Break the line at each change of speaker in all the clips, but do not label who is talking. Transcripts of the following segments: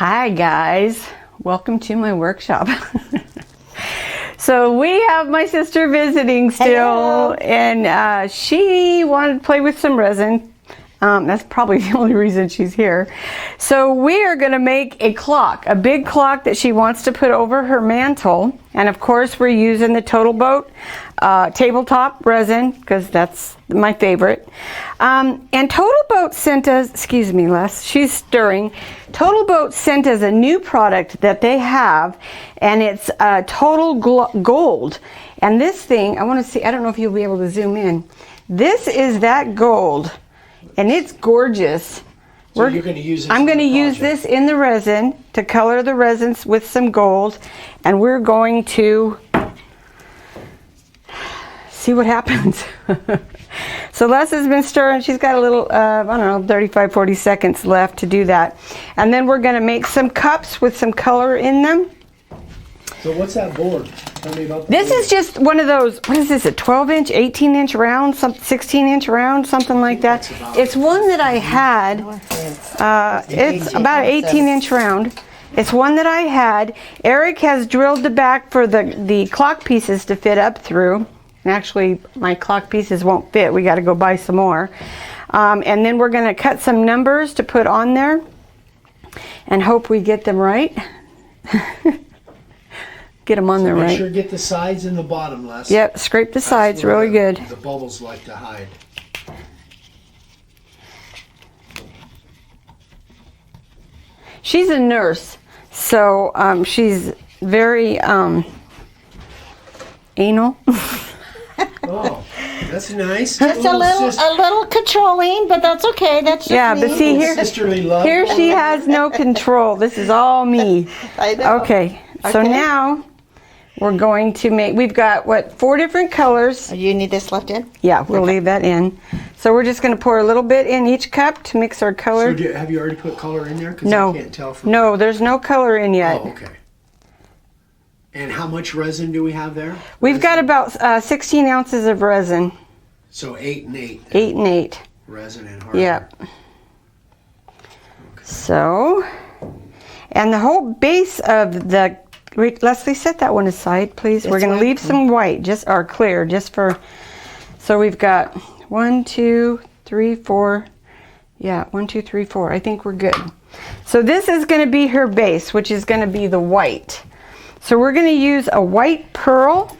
Hi guys, welcome to my workshop. So we have my sister visiting still. Hello. And she wanted to play with some resin. That's probably the only reason she's here. So we are going to make a clock, a big clock that she wants to put over her mantle. And of course we're using the Total Boat tabletop resin because that's my favorite. And Total Boat sent us, excuse me Les, she's stirring. Total Boat sent us a new product that they have, and it's Total Gold. And this thing, I want to see, I don't know if you'll be able to zoom in. This is that gold. And it's gorgeous.
So you're going to use this
I'm going to use this in the resin to color the resins with some gold, and we're going to see what happens. So Les has been stirring. She's got a little, I don't know, 35, 40 seconds left to do that. And then we're going to make some cups with some color in them.
So what's that board? Tell me about
this board. Is just one of those, what is this, a 12-inch, 18-inch round, 16-inch round, something like that. It's one that I had, it's about an 18-inch round. It's one that I had. Eric has drilled the back for the clock pieces to fit up through. And actually, my clock pieces won't fit. We got to go buy some more. And then we're going to cut some numbers to put on there and hope we get them right. Get them on there right.
Make sure get the sides and the bottom, Les.
Yep, scrape the sides really good.
The bubbles like to hide.
She's a nurse, so she's very anal.
Oh, that's nice.
Just a little controlling, but that's okay. That's just
yeah,
me.
but see here,
sisterly love.
Here she has no control. This is all me.
I know.
Okay, so now we're going to make. We've got what, 4 different colors.
You need this left in?
Yeah, we'll leave that in. So we're just going to pour a little bit in each cup to mix our color.
So have you already put color in there? 'Cause
No,
I can't tell from
no, there's no color in yet.
Oh, okay. And how much resin do we have there?
We've got about 16 ounces of resin.
So 8 and 8.
8 and 8.
Resin and hardware.
Yep.
Okay.
So, and the whole base of the, wait, Leslie, set that one aside, please. We're going to leave some white, or clear, just for, so we've got 1, 2, 3, 4. Yeah, 1, 2, 3, 4. I think we're good. So this is going to be her base, which is going to be the white. So we're going to use a white pearl.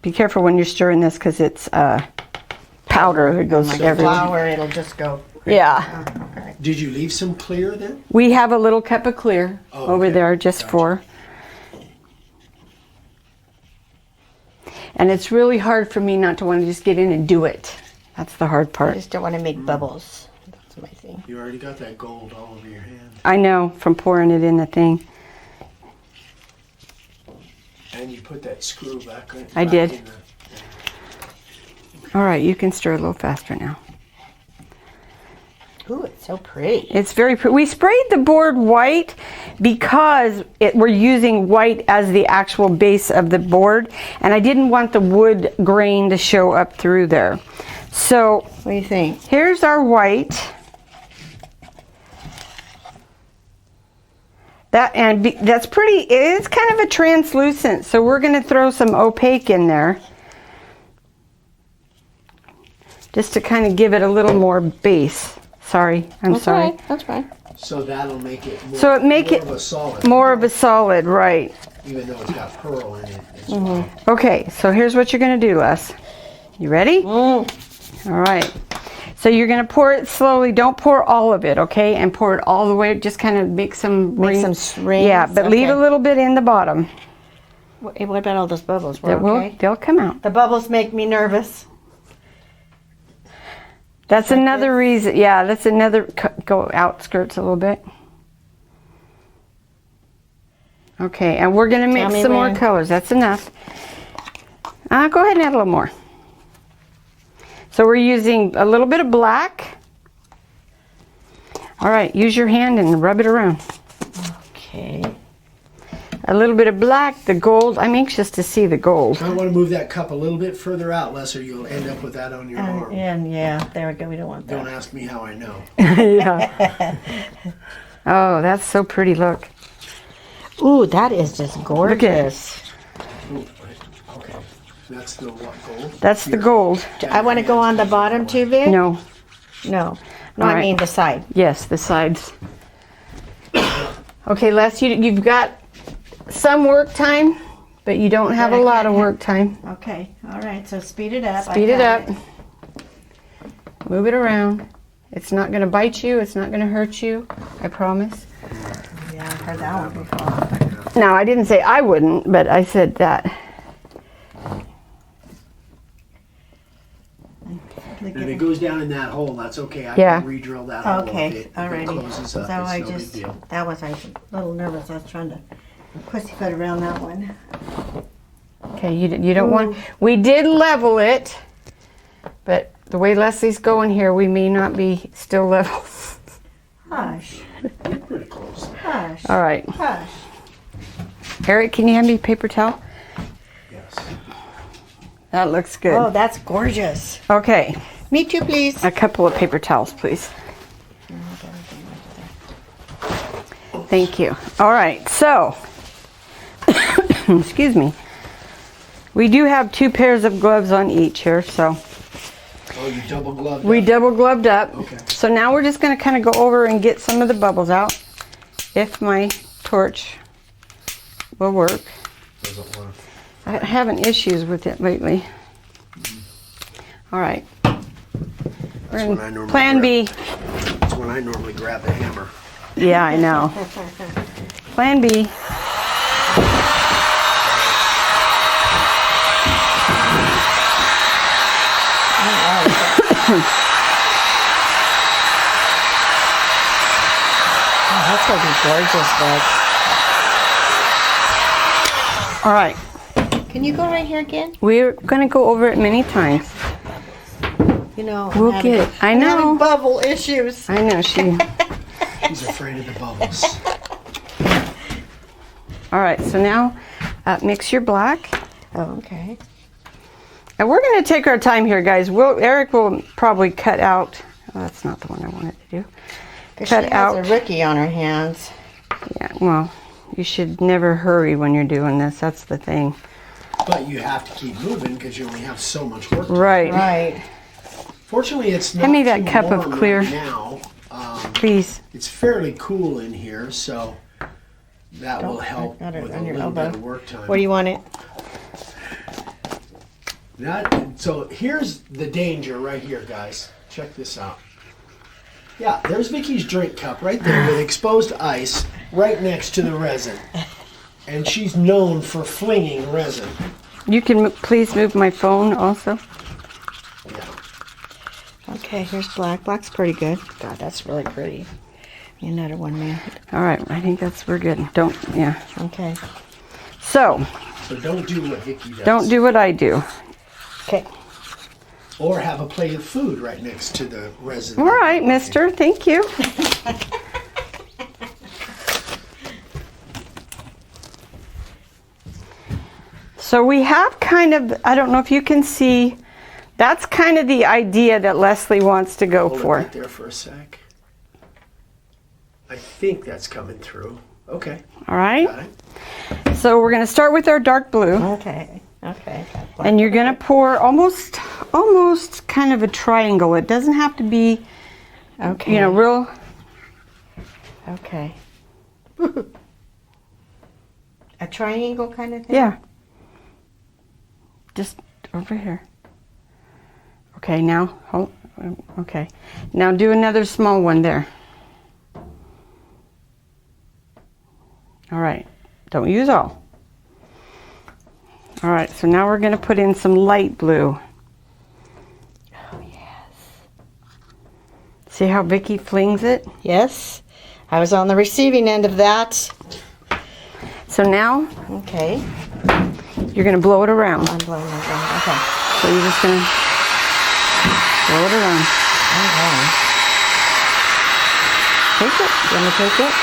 Be careful when you're stirring this because it's powder that goes everywhere.
Flour, it'll just go.
Yeah.
Okay.
Did you leave some clear then?
We have a little cup of clear over there just for. And it's really hard for me not to want to just get in and do it. That's the hard part.
I just don't want to make bubbles. That's my thing.
You already got that gold all over your hand.
I know, from pouring it in the thing.
And you put that screw back in.
I did. All right, you can stir a little faster now.
Ooh, it's so pretty.
It's very pretty. We sprayed the board white because we're using white as the actual base of the board, and I didn't want the wood grain to show up through there. So,
What do you think?
here's our white. That's pretty, it's kind of a translucent, so we're going to throw some opaque in there. Just to kind of give it a little more base. Sorry, I'm sorry.
Right. That's fine.
So that'll make it more,
of
a solid.
More of a solid, right.
Even though it's got pearl in it as well.
Okay, so here's what you're going to do, Les. You ready? All right. So you're going to pour it slowly. Don't pour all of it, okay? And pour it all the way. Just kind of make some rings. Yeah, but leave a little bit in the bottom.
What about all those bubbles? We're okay?
They'll come out.
The bubbles make me nervous.
That's another reason. Yeah, that's another. Go outskirts a little bit. Okay, and we're going to mix some more colors. That's enough. Go ahead and add a little more. So we're using a little bit of black. All right, use your hand and rub it around.
Okay.
a little bit of black, the gold. I'm anxious to see the gold.
I want to move that cup a little bit further out, Les, or you'll end up with that on your arm.
And yeah, there we go. We don't want that.
Don't ask me how I know.
Yeah. Oh, that's so pretty. Look.
Ooh, that is just gorgeous.
Ooh, okay. That's the what, gold?
That's the gold.
I want to go on the bottom too, Vic?
No.
No.
All
I
right.
mean the side.
Yes, the sides. Okay, Les, you've got some work time, but you don't have a lot of work time.
Okay. All right. So speed it up.
Speed it up. Move it around. It's not going to bite you. It's not going to hurt you. I promise.
Yeah, I've heard that one before.
Now, I didn't say I wouldn't, but I said that.
And if it goes down in that hole, that's okay. I
Yeah.
can re-drill that hole.
Okay.
If it
Alrighty.
closes up,
So
it's
I
no big
just
deal.
that was I was a little nervous. I was trying to pussyfoot around that one.
Okay, you don't want... We did level it, but the way Leslie's going here, we may not be still level.
Hush.
You're pretty close.
Hush.
All right.
Hush.
Eric, can you hand me a paper towel?
Yes.
That looks good.
Oh, that's gorgeous.
Okay,
Me too, please.
a couple of paper towels, please. Thank you. All right, so, excuse me. We do have 2 pairs of gloves on each here, so
Oh, you double gloved
we
up?
double gloved up.
Okay.
So now we're just going to kind of go over and get some of the bubbles out, if my torch will work.
Doesn't want to.
I'm having issues with it lately. All right.
That's when I normally
Plan B.
That's when I normally grab the hammer.
Yeah, I know. Plan B.
Oh, that's gonna be gorgeous,
All right.
Vic. Can you go right here again?
We're going to go over it many times.
You know,
We'll get it. I
I'm
know.
having bubble issues.
I know she...
He's afraid of the bubbles.
All right, so now mix your black.
Oh, okay.
And we're going to take our time here, guys. Eric will probably cut out... Oh, that's not the one I wanted to do.
Because
Cut
she has
out.
a rookie on her hands.
Yeah, well, you should never hurry when you're doing this. That's the thing.
But you have to keep moving because you only have so much work to do.
Right.
Right.
Fortunately, it's not
Hand me that
too
cup of
warm
clear.
right now.
Please.
It's fairly cool in here, so that will help
got it
with
on
a
your
little bit
elbow.
of work time.
Where do you want it?
So here's the danger right here, guys. Check this out. Yeah, there's Vicky's drink cup right there with exposed ice right next to the resin. And she's known for flinging resin.
You can please move my phone also.
Yeah.
Okay, here's black. Black's pretty good. God, that's really pretty. Another one, man.
All right, I think we're good. Don't, yeah.
Okay.
So,
So don't do what Vicky does.
don't do what I do.
Okay.
Or have a plate of food right next to the resin.
All right, mister, thank you. So we have kind of, I don't know if you can see, that's kind of the idea that Leslie wants to go
Hold it
for.
right there for a sec. I think that's coming through. Okay,
All right,
got it.
so we're going to start with our dark blue.
Okay. Okay.
And you're going to pour almost kind of a triangle. It doesn't have to be,
Okay.
you know, real.
Okay. A triangle kind of thing?
Yeah. Just over here. Okay, now, hold, okay. Now do another small one there. All right, don't use all. All right, so now we're gonna put in some light blue.
Oh, yes.
See how Vicky flings it?
Yes. I was on the receiving end of that.
So now
Okay.
you're gonna blow it around.
I'm blowing my gun. Okay.
So you're just gonna blow it around.
Okay.
Take it.
You want me to take it?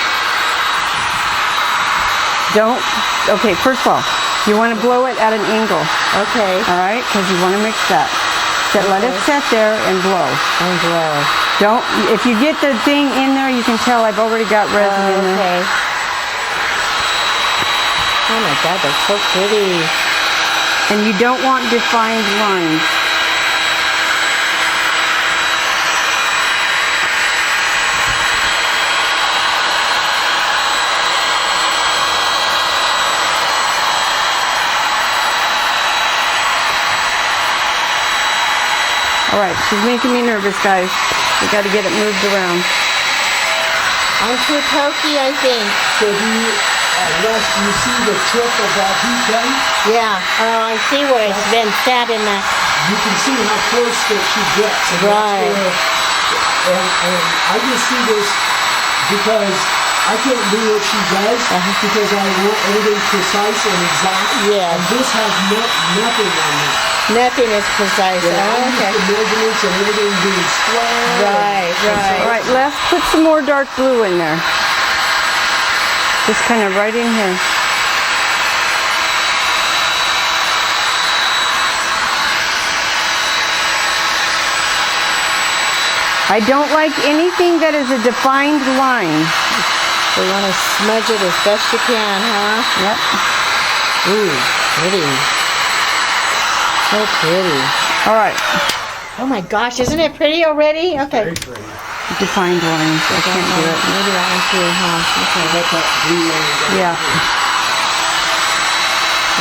Don't, okay, first of all, you want to blow it at an angle,
Okay.
all right? Because you want to mix that. So let it set there and blow.
And blow.
Don't, if you get the thing in there, you can tell I've already got resin in there.
Okay. Oh my God, that's so pretty.
And you don't want defined lines. All right, she's making me nervous, guys. We got to get it moved around.
I'm too pokey, I think.
So do you, Les, do you see the tip of that heat gun?
Yeah. Oh, I see where it's been sat in that.
You can see how close that she gets. And
Right.
And I just see this because I can't do what she does because I want everything precise and exact.
Yeah.
And this has nothing on me.
Nothing is precise.
Yeah, I
Oh,
use
okay.
the measurements and everything being square.
Right, right.
All right, Les, put some more dark blue in there. Just kind of right in here. I don't like anything that is a defined line.
So you want to smudge it as best you can, huh?
Yep.
Ooh, pretty. So pretty.
All right,
Oh my gosh, isn't it pretty already? Okay.
Very pretty.
defined lines. I can't do it.
Maybe that one too, huh? Okay.
Let that blue line go.
Yeah.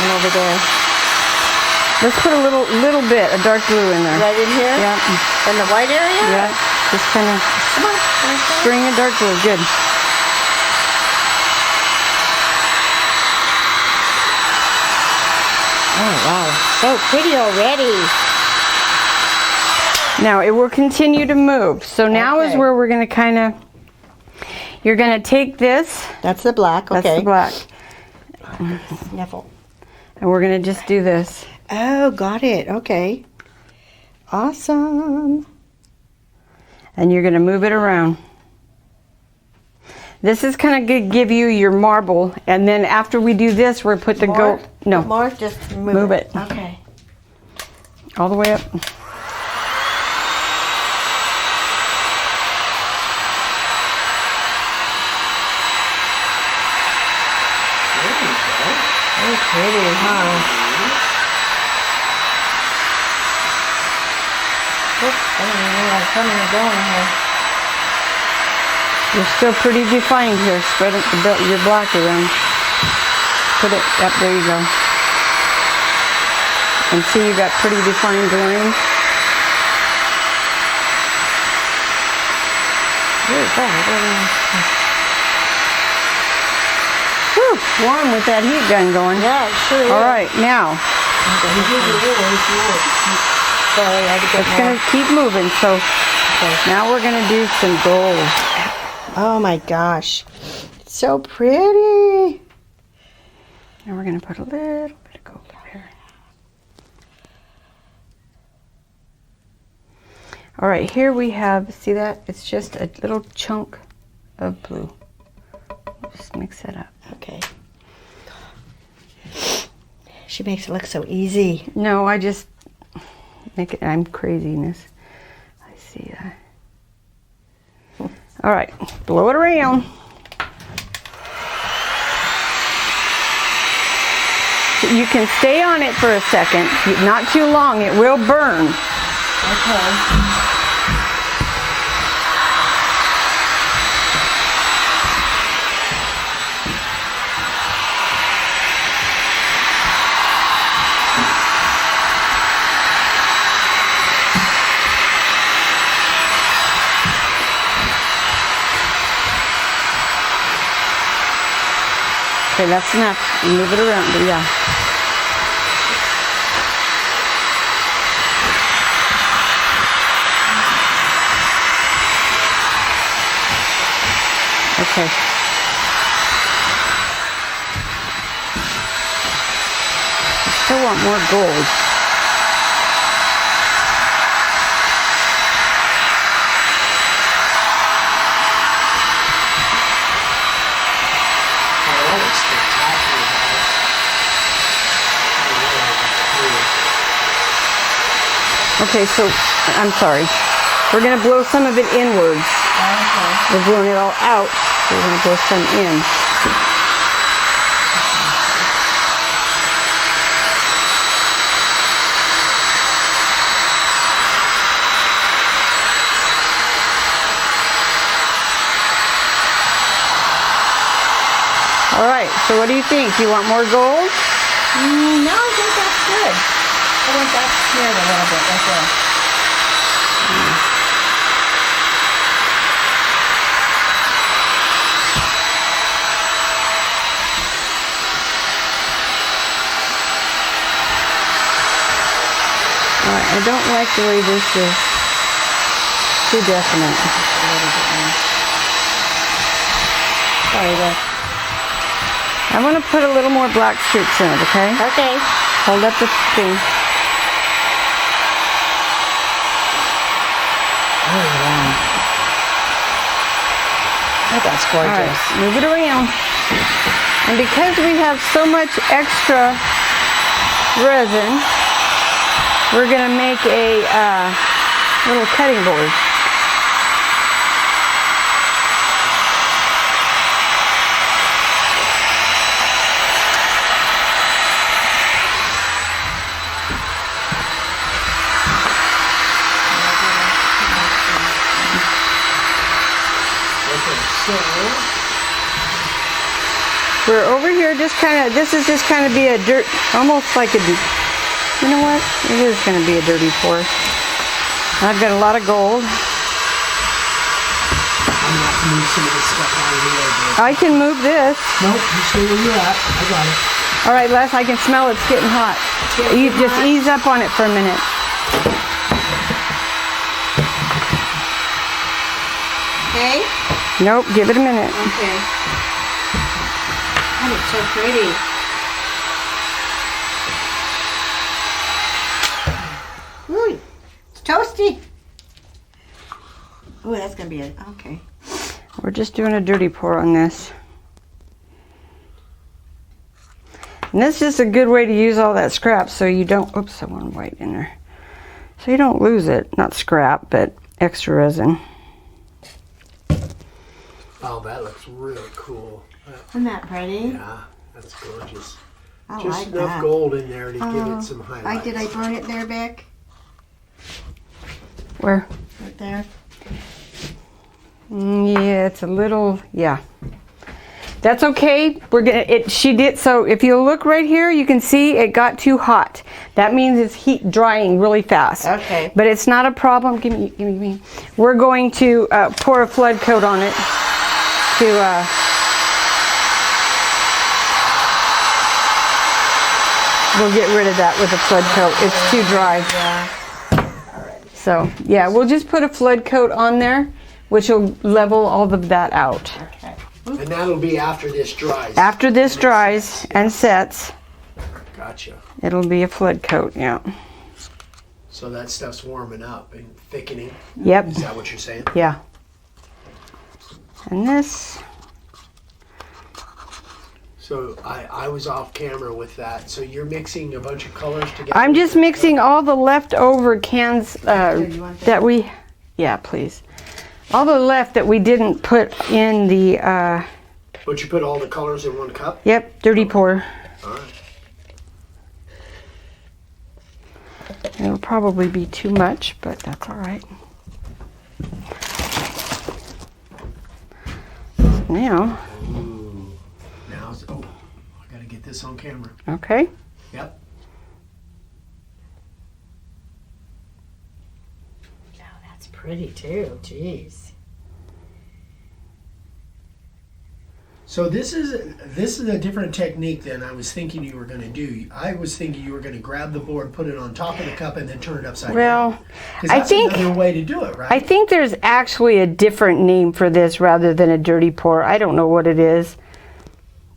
And over there.
Let's put a little bit of dark blue in there.
Right in here?
Yeah.
In the white area?
Yeah. Just kind of
Come on. Okay.
string of dark blue. Good.
Oh wow. So pretty already.
Now it will continue to move. So now is
Okay.
where we're going to kind of. You're going to take this.
That's the black, okay.
That's the black.
Sniffle.
And we're going to just do this.
Oh, got it. Okay. Awesome.
And you're going to move it around. This is kind of going to give you your marble. And then after we do this, we're put the gold. No,
More, just
Move it.
Okay.
all the way up.
Very pretty, huh? Oops, I don't even know where I'm coming and going here.
You're still pretty defined here. Spread your black around. Put it up. There you go. And see, you got pretty defined lines. Whew, warm with that heat gun going.
Yeah, it sure is.
All right, now
Sorry, I had to get
it's
more.
gonna keep moving. So now we're gonna do some gold.
Oh my gosh. It's so pretty.
Now we're gonna put a little bit of gold up here. All right, here we have, see that? It's just a little chunk of blue. Just mix it up.
Okay. She makes it look so easy.
No, I just make it, I'm craziness. I see that. All right, blow it around. You can stay on it for a second, not too long, it will burn.
Okay.
Okay, that's enough. Move it around, but yeah. Okay. I still want more gold.
Oh, that looks spectacular.
Okay, so, I'm sorry. We're going to blow some of it inwards.
Okay.
We're blowing it all out. So we're going to blow some in. All right, so what do you think? You want more gold?
No, I think that's good. I think that's smeared a little bit right there.
All right, I don't like the way this is too definite.
A little bit more. Sorry, there.
I want to put a little more black streaks in it, okay?
Okay.
Hold up the thing.
Oh, wow. Oh, that's
All
gorgeous.
right, move it around. And because we have so much extra resin, we're going to make a little cutting board. We're over here just kind of, this is just kind of be a dirt, almost like a, you know what? It is going to be a dirty pour. I've got a lot of gold.
I'm going to have to move some of this stuff out of the way, babe.
I can move this.
Nope, you stay where you're at. I got it.
All right, Les, I can smell it's getting hot. You just ease up on it for a minute.
Okay.
Nope, give it a minute.
Okay. Oh, it's so pretty. Ooh, it's toasty. Ooh, that's gonna be a, okay.
We're just doing a dirty pour on this. And this is a good way to use all that scrap so you don't, oops, I want white in there. So you don't lose it, not scrap, but extra resin.
Oh, that looks really cool.
Isn't that pretty?
Yeah, that's gorgeous.
I
Just
like
enough
that.
gold in there to give it some highlights.
Did I burn it there, Beck?
Where?
Right there.
Yeah, it's a little, yeah. That's okay. We're gonna, she did, so if you look right here, you can see it got too hot. That means it's heat drying really fast.
Okay.
But it's not a problem. Give me. We're going to pour a flood coat on it to, we'll get rid of that with a flood coat. It's too dry.
Yeah.
So, yeah, we'll just put a flood coat on there, which will level all of that out.
Okay.
And that'll be after this dries.
After this dries and sets,
Gotcha.
it'll be a flood coat, yeah.
So that stuff's warming up and thickening.
Yep,
Is that what you're saying?
yeah. And this,
So I was off camera with that. So you're mixing a bunch of colors together?
I'm just mixing all the leftover cans that we, yeah, please. All the left that we didn't put in the,
But you put all the colors in one cup?
yep, dirty pour.
All right.
It'll probably be too much, but that's all right. Now,
Ooh. Now, oh, I gotta get this on camera.
okay.
Yep.
Oh, that's pretty too. Jeez.
So this is a different technique than I was thinking you were going to do. I was thinking you were going to grab the board, put it on top of the cup, and then turn it upside down.
Well,
'Cause
I
that's
think
another way to do it, right?
I think there's actually a different name for this rather than a dirty pour. I don't know what it is.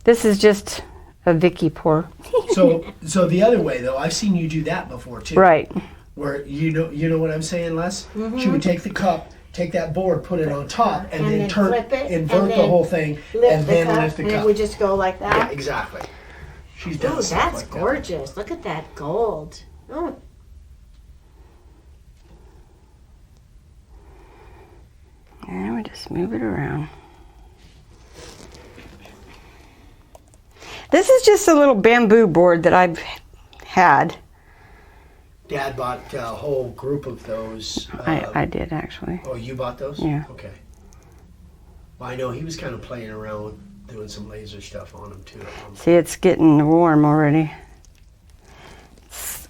This is just a Vicky pour.
So the other way though, I've seen you do that before too.
Right.
Where you know what I'm saying, Les? She would take the cup, take that board, put it on top, and then turn,
flip it,
invert
and
the
then
whole thing, and then lift the
and
cup.
it would just go like
Yeah,
that.
exactly. She's done
Oh,
stuff
that's
like that.
gorgeous. Look at that gold. Oh,
Just move it around. This is just a little bamboo board that I've had.
Dad bought a whole group of those.
I did actually.
Oh, you bought those?
Yeah.
Okay. Well, I know he was kind of playing around with doing some laser stuff on them too.
See, it's getting warm already.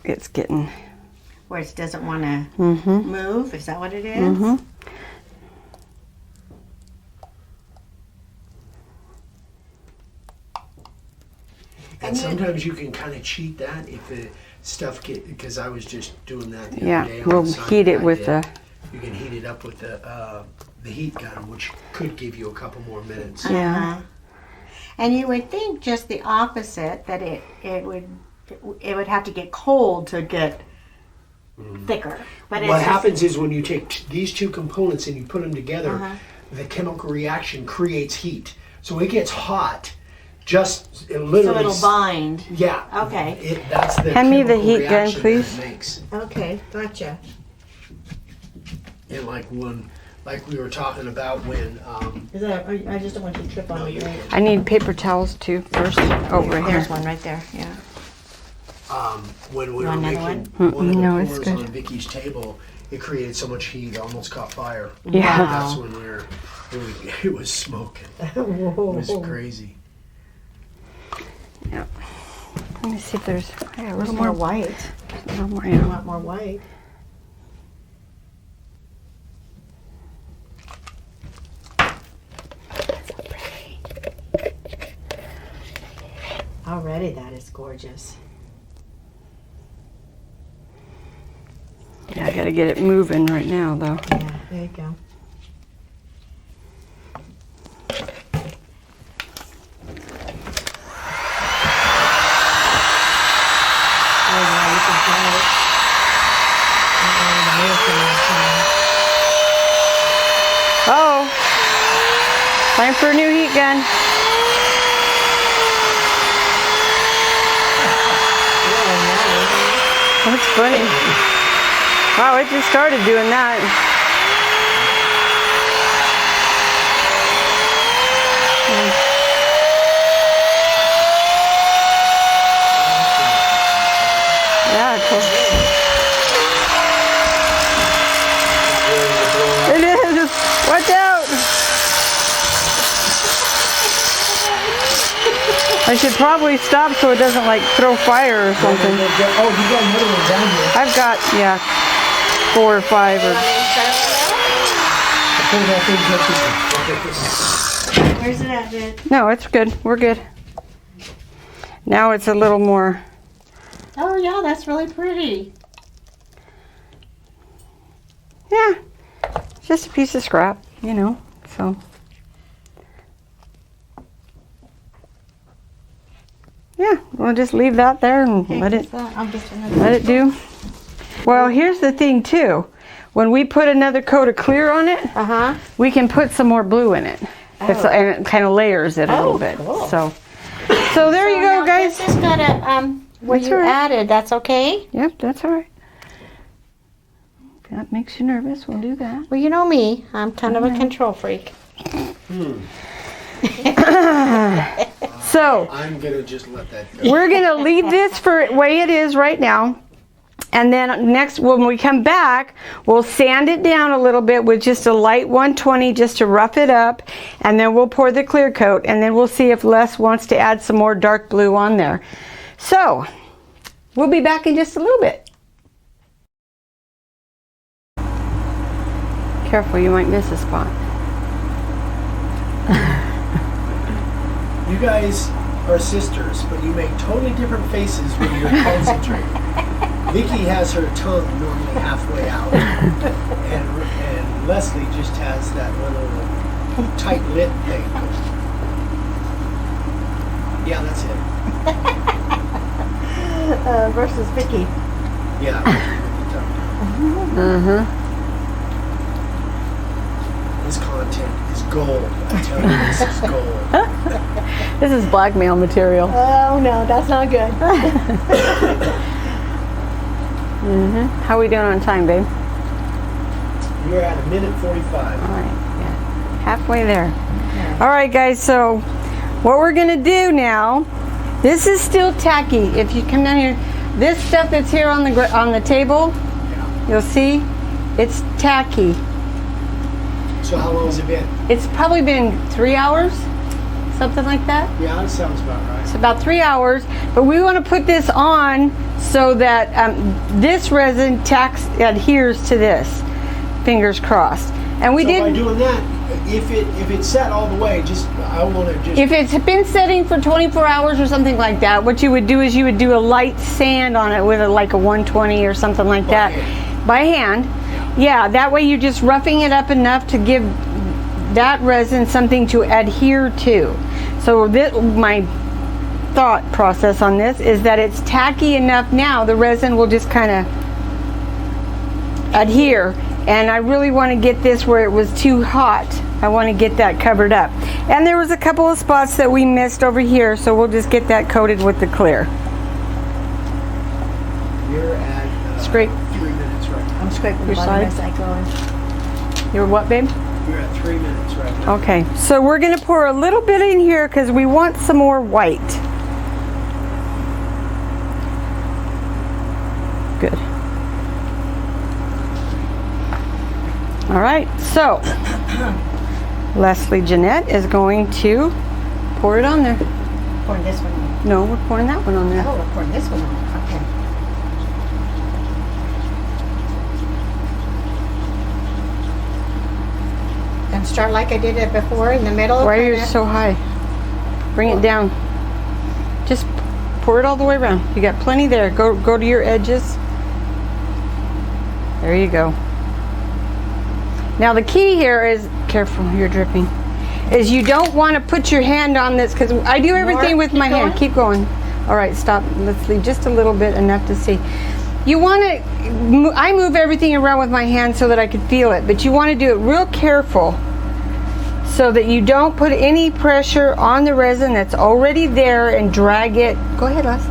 It's getting.
Where it doesn't want to
Mm-hmm.
move? Is that what it is?
Mm-hmm.
And sometimes you can kind of cheat that if the stuff because I was just doing that the
Yeah,
other day.
we'll heat it with the.
You can heat it up with the heat gun, which could give you a couple more minutes.
Yeah.
Uh-huh. And you would think just the opposite, that it would have to get cold to get thicker. But
What happens is when you take these two components and you put them together,
Uh-huh.
the chemical reaction creates heat. So it gets hot. Just
so
literally.
it'll bind.
Yeah.
Okay.
That's the.
Hand me the
chemical
heat gun,
reaction
please.
that it makes.
Okay, gotcha.
And like we were talking about when.
I just don't want you to trip on it.
I need paper towels too first. Oh, right
There's
here.
one right there. Yeah.
When we
You
were
want another
making one of the
No, it's
pours
good.
on Vicky's table, it created so much heat, it almost caught fire.
Yeah.
That's when it was smoking. It was crazy.
Yeah. Let me see if there's a
There's
little
more
more.
white.
A little more.
I
Yeah.
want more white. Already that is gorgeous.
Yeah, I got to get it moving right now though.
Yeah, there you go.
Oh, time for a new heat gun. That's funny. Wow, it just started doing that. Yeah, cool. It is. Watch out. I should probably stop so it doesn't like throw fire or something.
Oh, you got another one down here.
I've got, yeah, 4 or 5 or.
Where's it at, Vid?
No, it's good. We're good. Now it's a little more.
Oh yeah, that's really pretty.
Yeah, it's just a piece of scrap, you know. So. Yeah, we'll just leave that there and let it do. Well, here's the thing too. When we put another coat of clear on it, we can put some more blue in it. And it kind of layers it a little bit.
Cool.
So there you go, guys.
This is gonna where
That's
you
all right.
added. That's okay.
Yep, that's all right. If that makes you nervous, we'll do that.
Well, you know me. I'm kind of a control freak.
So
I'm gonna just let that go.
we're gonna leave this for the way it is right now. And then next, when we come back, we'll sand it down a little bit with just a light 120 just to rough it up. And then we'll pour the clear coat. And then we'll see if Les wants to add some more dark blue on there. So, we'll be back in just a little bit. Careful, you might miss a spot.
You guys are sisters, but you make totally different faces when you're concentrating. Vicky has her tongue normally halfway out, and Leslie just has that little tight lip thing. Yeah, that's it.
Versus Vicky.
Yeah. This content is gold. I tell you, this is gold.
This is blackmail material.
Oh no, that's not good.
How are we doing on time, babe?
You're at 1:45.
All right, yeah. halfway there. All right, guys, so what we're gonna do now, this is still tacky. If you come down here, this stuff that's here on the table, you'll see it's tacky.
So how long has it been?
It's probably been 3 hours, something like that.
Yeah, that sounds about right.
It's about 3 hours, but we want to put this on so that this resin adheres to this. Fingers crossed. And we
So
did.
by doing that, if it's set all the way, I want to just.
If it's been setting for 24 hours or something like that, what you would do is you would do a light sand on it with like a 120 or something like that. By hand. Yeah, that way you're just roughing it up enough to give that resin something to adhere to. So my thought process on this is that it's tacky enough now, the resin will just kind of adhere. And I really want to get this where it was too hot. I want to get that covered up. And there was a couple of spots that we missed over here, so we'll just get that coated with the clear.
You're at
Scrape.
3 minutes right now.
I'm scraping the
Your
bottom
side?
as I go.
You're what, babe?
You're at 3 minutes right now.
Okay, so we're going to pour a little bit in here because we want some more white. Good. All right, so Leslie Jeanette is going to pour it on there.
Pouring this one on.
No, we're pouring that one on there.
Oh, we're pouring this one on. Okay. And start like I did it before in the middle.
Why are you
kinda.
so high? Bring it down. Just pour it all the way around. You got plenty there. Go to your edges. There you go. Now the key here is, careful, you're dripping, is you don't want to put your hand on this because I do everything with my hand. Keep going. All right, stop. Let's leave just a little bit, enough to see. You want to, I move everything around with my hand so that I can feel it, but you want to do it real careful so that you don't put any pressure on the resin that's already there and drag it. Go ahead, Les.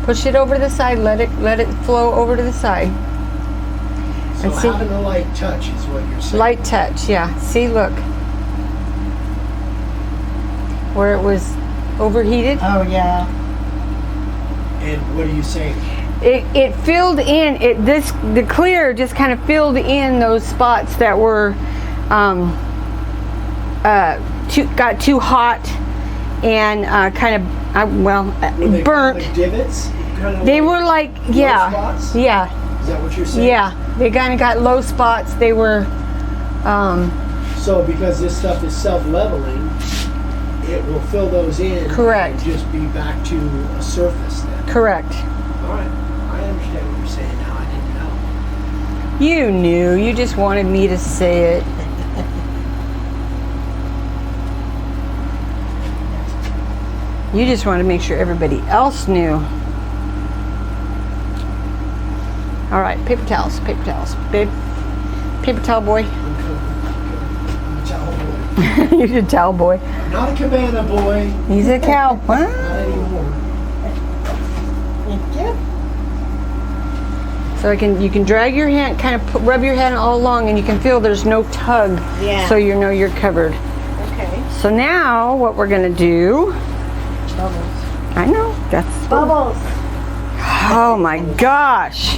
Push it over to the side, let it flow over to the side.
So
And see-
having a light touch is what you're saying.
Light touch, yeah. See, look. Where it was overheated.
Oh, yeah.
And what are you saying?
It filled in, the clear just kind of filled in those spots that were got too hot and kind of,
Were they
burnt.
like divots? Kind of
They
like
were like,
low
yeah,
spots?
yeah,
Is that what you're saying?
yeah. They kind of got low spots. They were,
So because this stuff is self-leveling, it will fill those in.
Correct.
And just be back to a surface then.
correct.
All right. I understand what you're saying now. I didn't know.
You knew. You just wanted me to say it. You just wanted to make sure everybody else knew. All right, paper towels, babe. Paper towel boy.
I'm a towel boy.
You're a towel boy.
I'm not a cabana boy.
He's a cow. What?
Not anymore.
Thank you.
So you can drag your hand, kind of rub your hand all along, and you can feel there's no tug.
Yeah.
So you know you're covered.
Okay.
So now what we're gonna do?
Bubbles.
I know that's.
Bubbles.
Oh my gosh.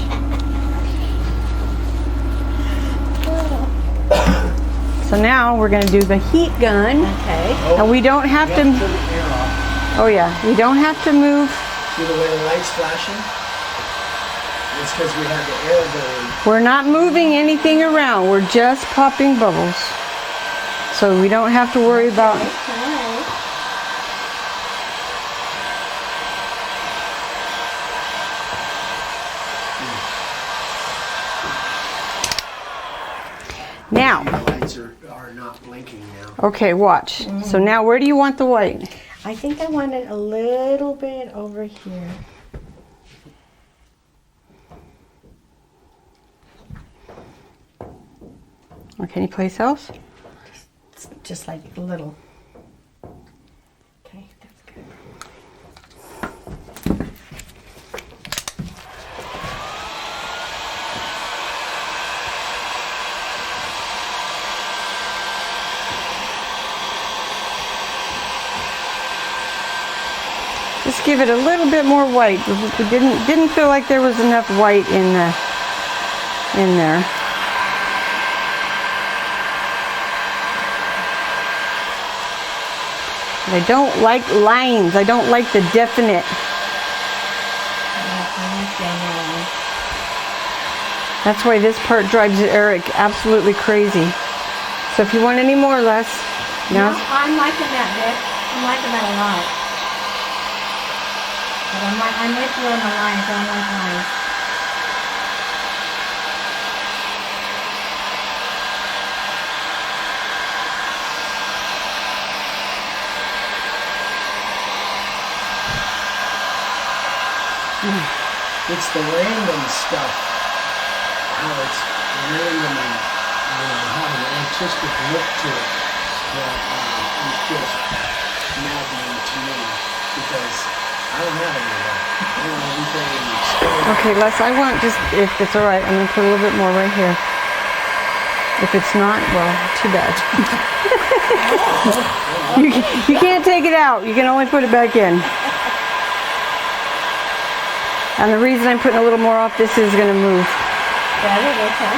So now we're going to do the heat gun.
Okay.
And we don't have
You
to,
have to turn the air off.
oh yeah, we don't have to move.
See the way the light's flashing? It's because we had the air going.
We're not moving anything around. We're just popping bubbles. So we don't have to worry about,
Alright.
now,
The lights are not blinking now.
okay, watch. So now where do you want the white?
I think I want it a little bit over here.
Okay, any place else?
Just like a little. Okay, that's good.
Just give it a little bit more white. We didn't feel like there was enough white in there. I don't like lines. I don't like the definite. That's why this part drives Eric absolutely crazy. So if you want any more, Les.
No, I'm liking that bit. I'm liking that a lot. But I'm with you on the lines. I don't like lines.
It's the random stuff. How it's random and have an artistic look to it that is just maddening to me because I don't have any of that. I want everything in the exposure.
Okay, Les, I want just, if it's all right, I'm going to put a little bit more right here. If it's not, well, too bad. you can't take it out. You can only put it back in. And the reason I'm putting a little more off, this is going to move.
Got it, okay.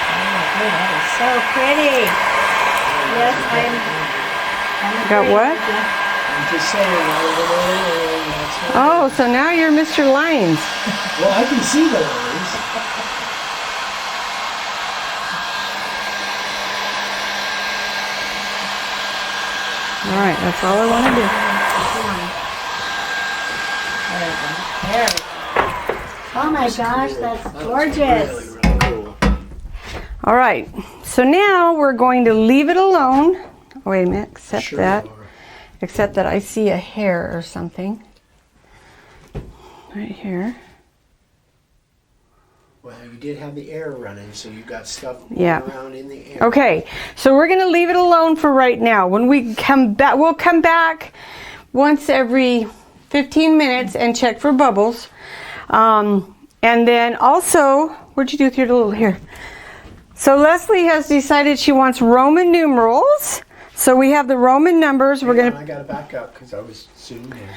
Oh, that is so pretty. Yes, I'm
Got what?
I'm just saying, that's not
Oh, so now you're Mr. Lines.
well, I can see the lines.
All right, that's all I want to do.
There we go. Oh my gosh, that's gorgeous.
Really cool.
All right, so now we're going to leave it alone. Oh, wait a minute, except
Sure,
that.
Laura.
Except that I see a hair or something. Right here.
Well, you did have the air running, so you got stuff
Yeah.
around in the air.
Okay, so we're going to leave it alone for right now. When we come back, we'll come back once every 15 minutes and check for bubbles. And then also, what'd you do with your little hair? So Leslie has decided she wants Roman numerals. So we have the Roman numbers. We're going
I
to...
got to back up because I was zooming in.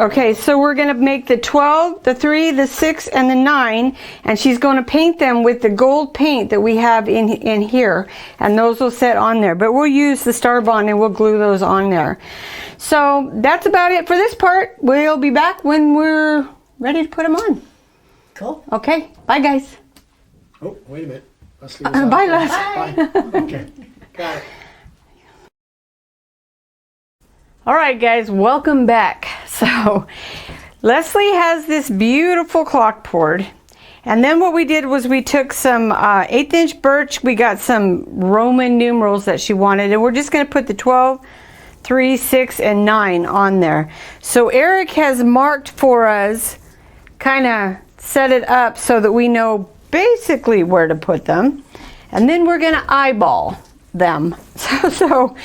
Okay, so we're going to make the 12, the 3, the 6, and the 9, and she's going to paint them with the gold paint that we have in here, and those will set on there. But we'll use the Starbond and we'll glue those on there. So that's about it for this part. We'll be back when we're ready to put them on.
Cool.
Okay, bye guys.
Oh, wait a minute.
Bye, Les.
Bye. Okay, got it.
All right, guys, welcome back. So Leslie has this beautiful clock board. And then what we did was we took some 1/8 inch birch. We got some Roman numerals that she wanted. And we're just going to put the 12, 3, 6, and 9 on there. So Eric has marked for us, kind of set it up so that we know basically where to put them. And then we're going to eyeball them. So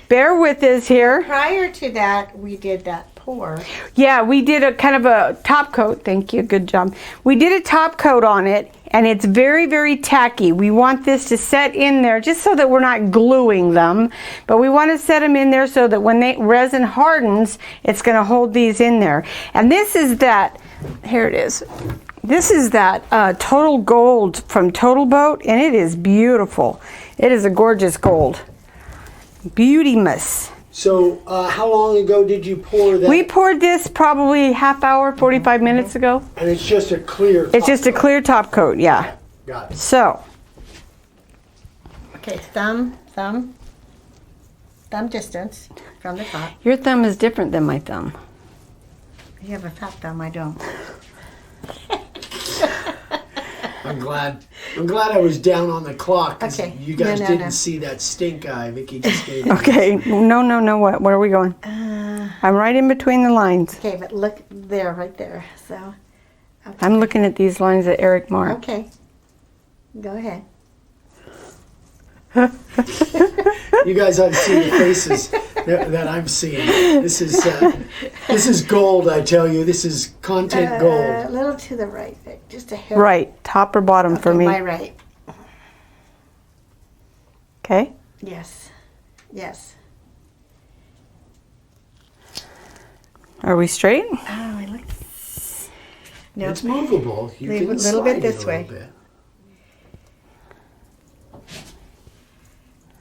bear with us here.
Prior to that, we did that pour.
Yeah, we did a kind of a top coat. Thank you. Good job. We did a top coat on it, and it's very, very tacky. We want this to set in there just so that we're not gluing them, but we want to set them in there so that when the resin hardens, it's going to hold these in there. And this is that, here it is. This is that Total Gold from Total Boat, and it is beautiful. It is a gorgeous gold. Beauty-muss.
So, how long ago did you pour that?
We poured this probably half hour, 45 minutes ago.
And it's just a clear.
It's just a clear top coat, yeah.
Got it.
So,
Okay, thumb distance from the top.
your thumb is different than my thumb.
You have a fat thumb, I don't.
I'm glad I was down on the clock. 'Cause
Okay.
You guys
No,
didn't
no.
see that stink eye Vicky just gave me.
Okay, no, what? Where are we going? I'm right in between the lines.
Okay, but look there, right there. So,
I'm looking at these lines that Eric marked.
okay. Go ahead.
You guys ought to see the faces that I'm seeing. This is gold, I tell you. This is content
A
gold.
little to the right, Vic, just a hair.
Right, top or bottom for
Okay,
me.
my right.
Okay.
Yes. Yes.
Are we straight?
Oh, it looks. No,
It's movable. You
Leave
can
it a little bit
slide it
this
a
way.
little bit.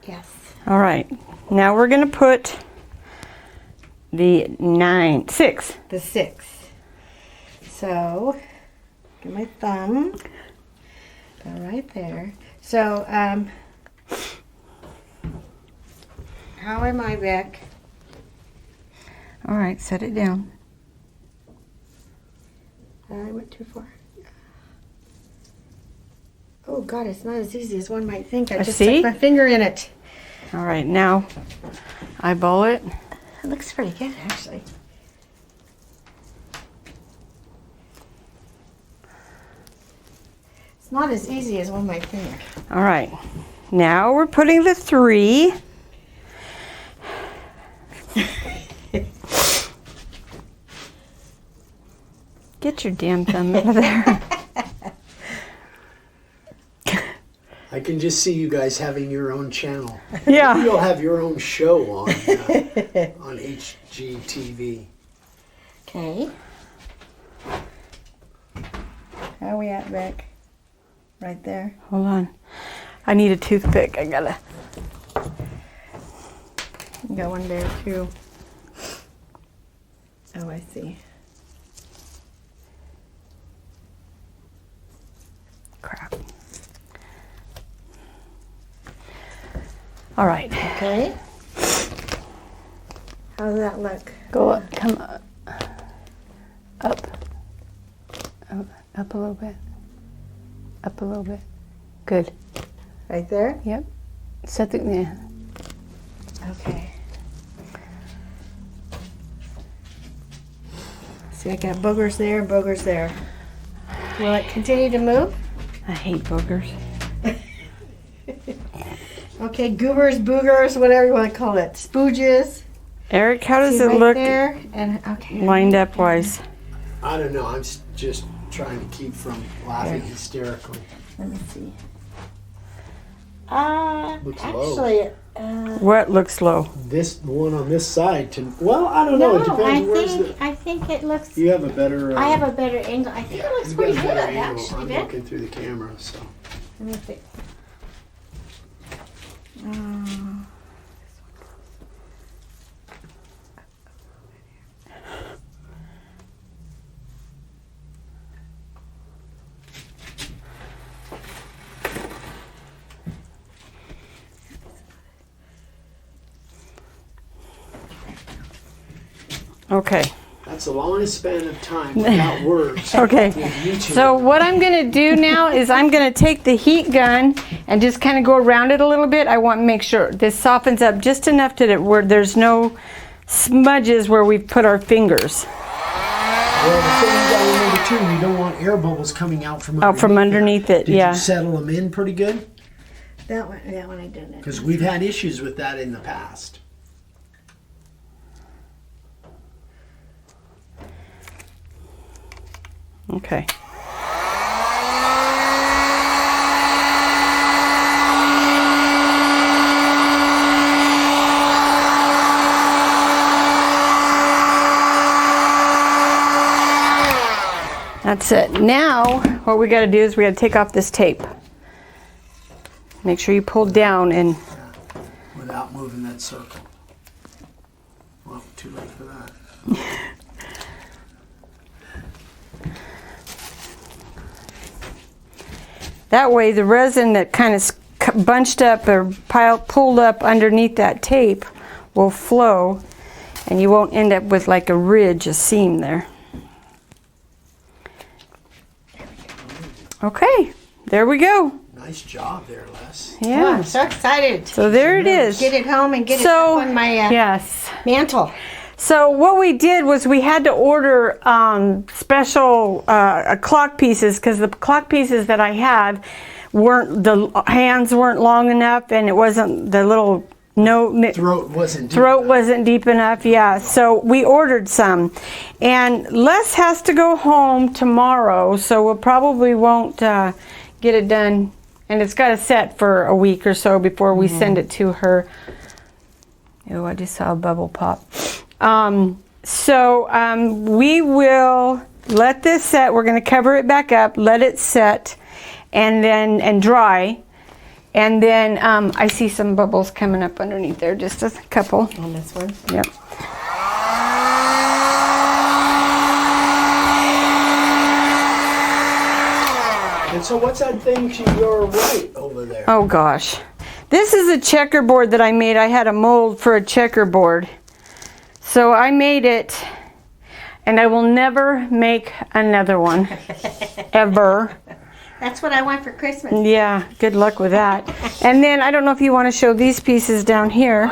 yes.
All right. Now we're going to put the 6.
The 6. So, get my thumb. Go right there. So, how am I, Vic?
All right, set it down.
I went too far. Oh God, it's not as easy as one might think. I just
see?
stuck my finger in it.
All right, now eyeball it.
It looks pretty good, actually. It's not as easy as one might think.
All right. Now we're putting the 3. Get your damn thumb out of there.
I can just see you guys having your own channel.
Yeah.
You'll have your own show on HGTV.
Okay. How are we at, Vic? Right there.
Hold on. I need a toothpick. I gotta.
You got one there too. Oh, I see.
Crap. All right.
Okay. How does that look?
Go up. Come up. Up. Up a little bit. Up a little bit. Good.
Right there?
Yep. Set the. Yeah.
Okay. See, I got boogers there, boogers there. Will it continue to move?
I hate boogers.
Okay, goobers, boogers, whatever you want to call it. Spooges.
Eric, how does
See
it
right
look
there? And okay.
lined up wise?
I don't know. I'm just trying to keep from laughing hysterically.
Let me see.
Looks low.
actually,
What looks low?
This one on this side, well, I don't know.
no,
It depends.
I think it looks.
You have a better.
I have a better angle. I think it looks
you
pretty
got a
good,
better angle.
actually,
I'm
Vic.
looking through the camera, so.
Let me see.
Okay.
That's the longest span of time without words.
Okay.
with YouTube.
So what I'm going to do now is I'm going to take the heat gun and just kind of go around it a little bit. I want to make sure this softens up just enough to where there's no smudges where we put our fingers.
Well, the thing you got to remember too, you don't want air bubbles coming out from underneath.
Out from underneath it,
Did
yeah.
you settle them in pretty good?
That one I didn't.
Because we've had issues with that in the past.
Okay. That's it. Now, what we got to do is we got to take off this tape. Make sure you pull down and
Without moving that circle. Well, too late for that.
that way the resin that kind of bunched up or pulled up underneath that tape will flow and you won't end up with like a ridge, a seam there. Okay, there we go.
Nice job there, Les.
Oh,
Yeah.
I'm so excited.
So there it is.
Get it home and get it
So,
up on my
yes.
mantle.
So what we did was we had to order special clock pieces because the clock pieces that I had the hands weren't long enough and it wasn't the little
Throat wasn't deep
throat
enough.
wasn't deep enough. Yeah, so we ordered some, and Les has to go home tomorrow, so we probably won't get it done. And it's got to set for a week or so before we send it to her. Oh, I just saw a bubble pop. So we will let this set. We're going to cover it back up, let it set, and dry. And then I see some bubbles coming up underneath there, just a couple.
On this one?
Yep.
And so what's that thing to your right over there?
Oh gosh. This is a checkerboard that I made. I had a mold for a checkerboard. So I made it, and I will never make another one. Ever.
That's what I want for Christmas.
Yeah, good luck with that. And then I don't know if you want to show these pieces down here.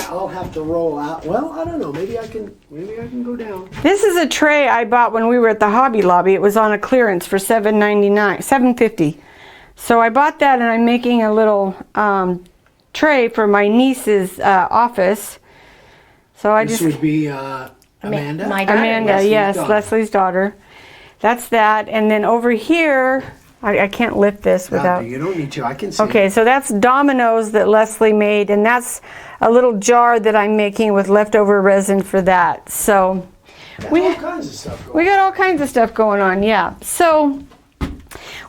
I'll have to roll out. Well, I don't know. Maybe I can go down.
This is a tray I bought when we were at the Hobby Lobby. It was on a clearance for $7.50. So I bought that, and I'm making a little tray for my niece's office. So I
This would be Amanda?
My daughter.
Amanda,
Leslie's
yes,
daughter.
Leslie's daughter. That's that. And then over here, I can't lift this without...
You don't need to. I can see.
Okay, so that's dominoes that Leslie made, and that's a little jar that I'm making with leftover resin for that. So
We all kinds of stuff going
we got all kinds of stuff going on, yeah. So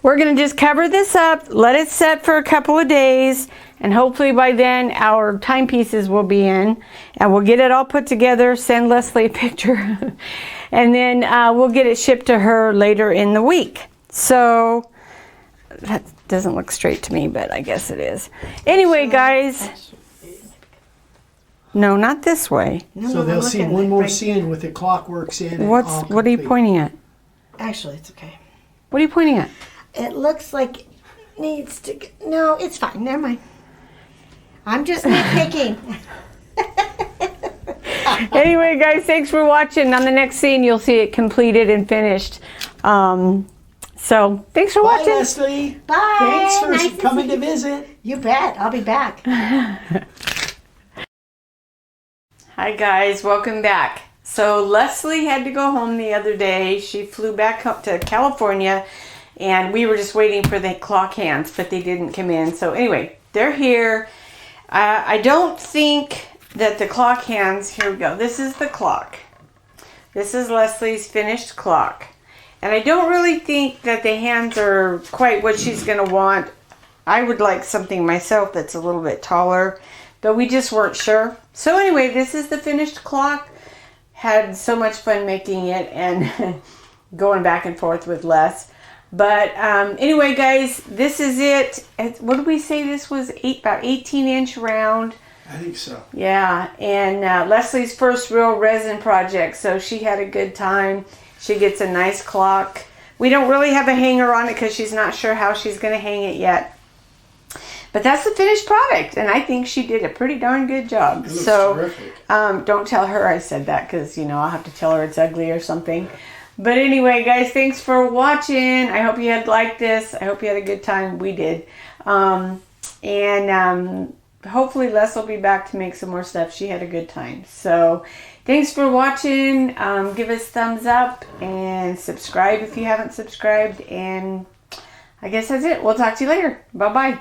we're going to just cover this up, let it set for a couple of days, and hopefully by then our timepieces will be in, and we'll get it all put together, send Leslie a picture, and then we'll get it shipped to her later in the week. So that doesn't look straight to me, but I guess it is. Anyway, guys. No, not this way.
So they'll see one more scene with the clockworks in. and all
What are you
complete.
pointing at?
Actually, it's okay.
What are you pointing at?
It looks like it needs to... No, it's fine. Never mind. I'm just nitpicking.
Anyway, guys, thanks for watching. On the next scene, you'll see it completed and finished. So, thanks for
Bye,
watching.
Leslie.
Bye.
Thanks for
Nice to
coming
see
to visit.
You bet. I'll be back.
Hi, guys. Welcome back. So, Leslie had to go home the other day. She flew back up to California, and we were just waiting for the clock hands, but they didn't come in. So, anyway, they're here. I don't think that the clock hands... Here we go. This is the clock. This is Leslie's finished clock. And I don't really think that the hands are quite what she's going to want. I would like something myself that's a little bit taller, but we just weren't sure. So anyway, this is the finished clock. Had so much fun making it and going back and forth with Les. But anyway, guys, this is it. What did we say this was? About 18-inch round.
I think so.
Yeah, and Leslie's first real resin project, so she had a good time. She gets a nice clock. We don't really have a hanger on it because she's not sure how she's going to hang it yet. But that's the finished product, and I think she did a pretty darn good job.
It looks
So
terrific.
don't tell her I said that because, you know, I'll have to tell her it's ugly or something. But anyway, guys, thanks for watching. I hope you had liked this. I hope you had a good time. We did. Hopefully Les will be back to make some more stuff. She had a good time. So thanks for watching. Give us thumbs up and subscribe if you haven't subscribed. And I guess that's it. We'll talk to you later. Bye-bye.